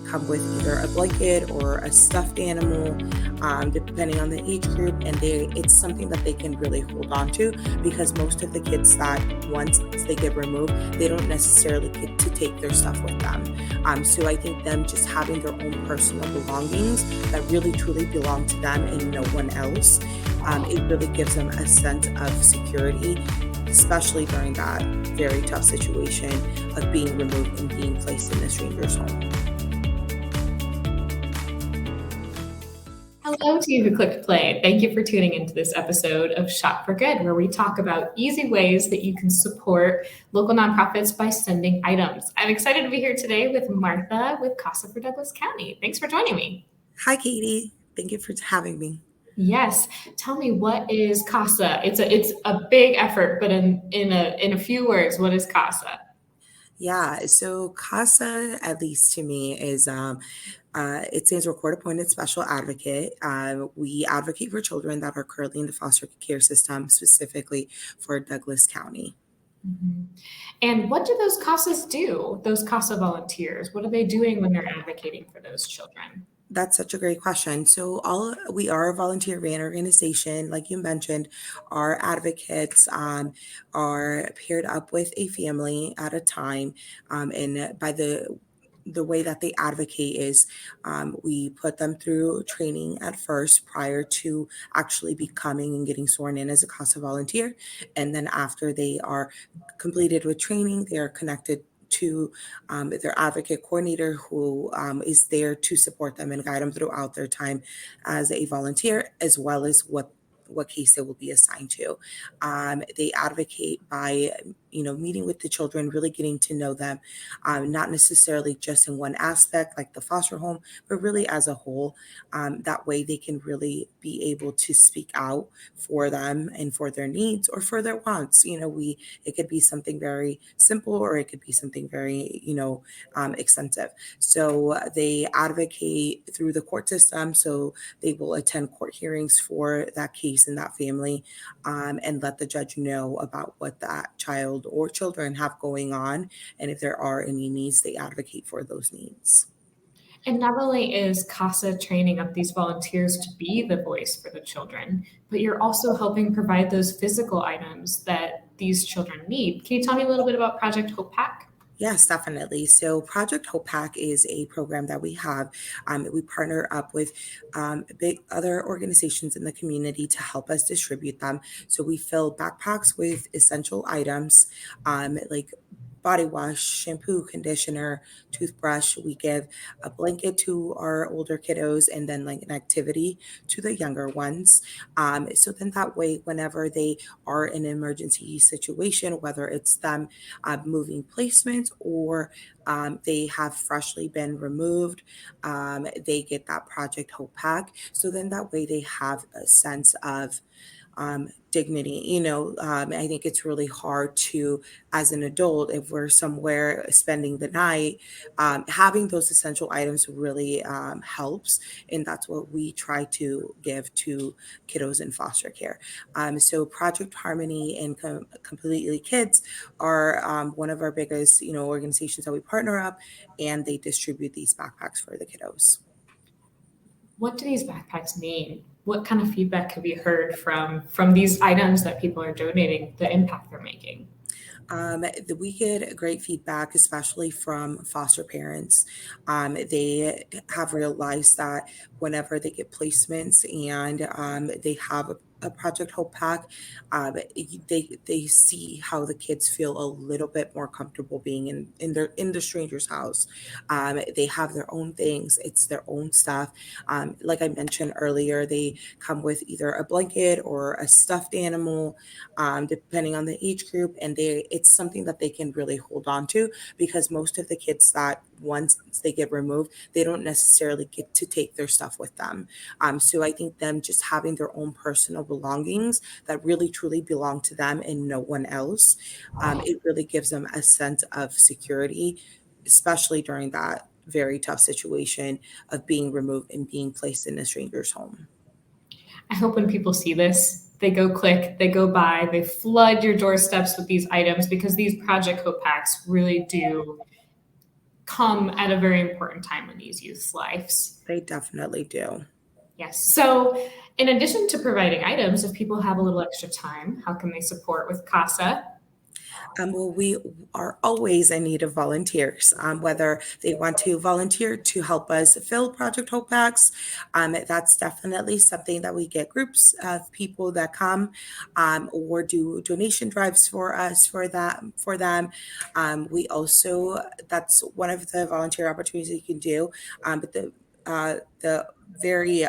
come with either a blanket or a stuffed animal, depending on the age group, and it's something that they can really hold on to, because most of the kids that once they get removed, they don't necessarily get to take their stuff with them. So I think them just having their own personal belongings that really truly belong to them and no one else, it really gives them a sense of security, especially during that very tough situation of being removed and being placed in a stranger's home. Hello to you who clicked play. Thank you for tuning into this episode of Shop for Good, where we talk about easy ways that you can support local nonprofits by sending items. I'm excited to be here today with Martha with CASA for Douglas County. Thanks for joining me. Hi, Katie. Thank you for having me. Yes. Tell me, what is CASA? It's a big effort, but in a few words, what is CASA? Yeah, so CASA, at least to me, is it stands for Court Appointed Special Advocate. We advocate for children that are currently in the foster care system, specifically for Douglas County. Mm-hmm. And what do those CASAs do? Those CASA volunteers, what are they doing when they're advocating for those children? That's such a great question. So we are a volunteer-ran organization. Like you mentioned, our advocates are paired up with a family at a time, and by the way that they advocate is we put them through training at first prior to actually becoming and getting sworn in as a CASA volunteer. And then after they are completed with training, they are connected to their advocate coordinator, who is there to support them and guide them throughout their time as a volunteer, as well as what case they will be assigned to. They advocate by meeting with the children, really getting to know them, not necessarily just in one aspect like the foster home, but really as a whole. That way they can really be able to speak out for them and for their needs or for their wants. It could be something very simple, or it could be something very extensive. So they advocate through the court system. So they will attend court hearings for that case and that family, and let the judge know about what that child or children have going on. And if there are any needs, they advocate for those needs. And not only is CASA training up these volunteers to be the voice for the children, but you're also helping provide those physical items that these children need. Can you tell me a little bit about Project Hope Pack? Yes, definitely. So Project Hope Pack is a program that we have. We partner up with big other organizations in the community to help us distribute them. So we fill backpacks with essential items, like body wash, shampoo, conditioner, toothbrush. We give a blanket to our older kiddos, and then like an activity to the younger ones. So then that way, whenever they are in an emergency situation, whether it's them moving placements, or they have freshly been removed, they get that Project Hope Pack. So then that way they have a sense of dignity. I think it's really hard to, as an adult, if we're somewhere spending the night, having those essential items really helps. And that's what we try to give to kiddos in foster care. So Project Harmony and Completely Kids are one of our biggest, organizations that we partner up, and they distribute these backpacks for the kiddos. What do these backpacks mean? What kind of feedback have you heard from these items that people are donating, the impact they're making? We get great feedback, especially from foster parents. They have realized that whenever they get placements and they have a Project Hope Pack, they see how the kids feel a little bit more comfortable being in the stranger's house. They have their own things; it's their own stuff. Like I mentioned earlier, they come with either a blanket or a stuffed animal, depending on the age group, and it's something that they can really hold on to, because most of the kids that once they get removed, they don't necessarily get to take their stuff with them. So I think them just having their own personal belongings that really truly belong to them and no one else, it really gives them a sense of security, especially during that very tough situation of being removed and being placed in a stranger's home. I hope when people see this, they go click, they go buy, they flood your doorsteps with these items, because these Project Hope Packs really do come at a very important time in these youth's lives. They definitely do. Yes. So, in addition to providing items, if people have a little extra time, how can they support with CASA? Well, we are always in need of volunteers, whether they want to volunteer to help us fill Project Hope Packs. That's definitely something that we get groups of people that come, or do donation drives for us for them. We also, that's one of the volunteer opportunities that you can do. But the very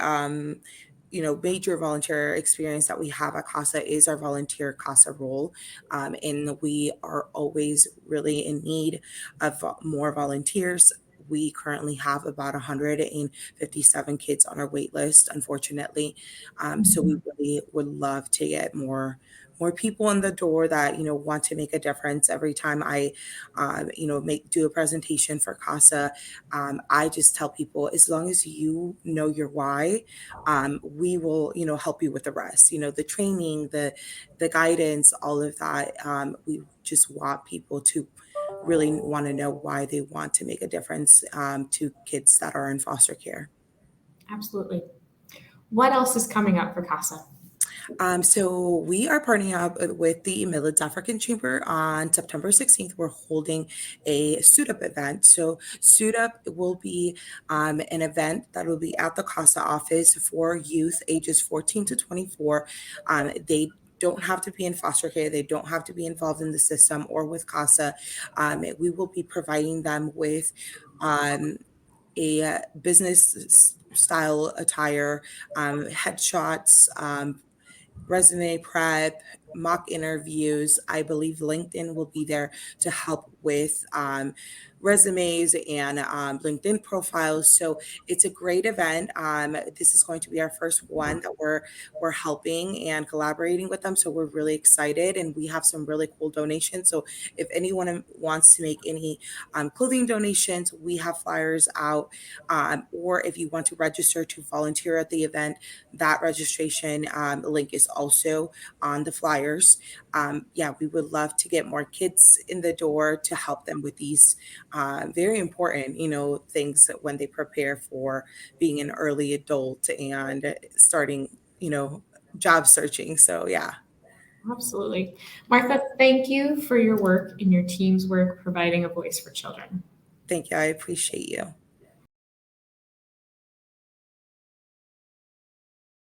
major volunteer experience that we have at CASA is our volunteer CASA role, and we are always really in need of more volunteers. We currently have about 157 kids on our wait list, unfortunately. So we really would love to get more people in the door that want to make a difference. Every time I make do a presentation for CASA, I just tell people, as long as you know your why, we will help you with the rest, the training, the guidance, all of that. We just want people to really want to know why they want to make a difference, to kids that are in foster care. Absolutely. What else is coming up for CASA? So we are partnering up with the Midlands African Chamber on September 16th. We're holding a Suit Up event. So Suit Up will be an event that will be at the CASA office for youth ages 14 to 24. They don't have to be in foster care. They don't have to be involved in the system or with CASA. We will be providing them with a business style attire, headshots, resume prep, mock interviews. I believe LinkedIn will be there to help with resumes and LinkedIn profiles. So it's a great event. This is going to be our first one that we're helping and collaborating with them. So we're really excited, and we have some really cool donations. So if anyone wants to make any clothing donations, we have flyers out. Or if you want to register to volunteer at the event, that registration link is also on the flyers. Yeah, we would love to get more kids in the door to help them with these very important, things that when they prepare for being an early adult and starting, job searching. So yeah, Absolutely. Martha, thank you for your work and your team's work providing a voice for children. thank you. I appreciate you.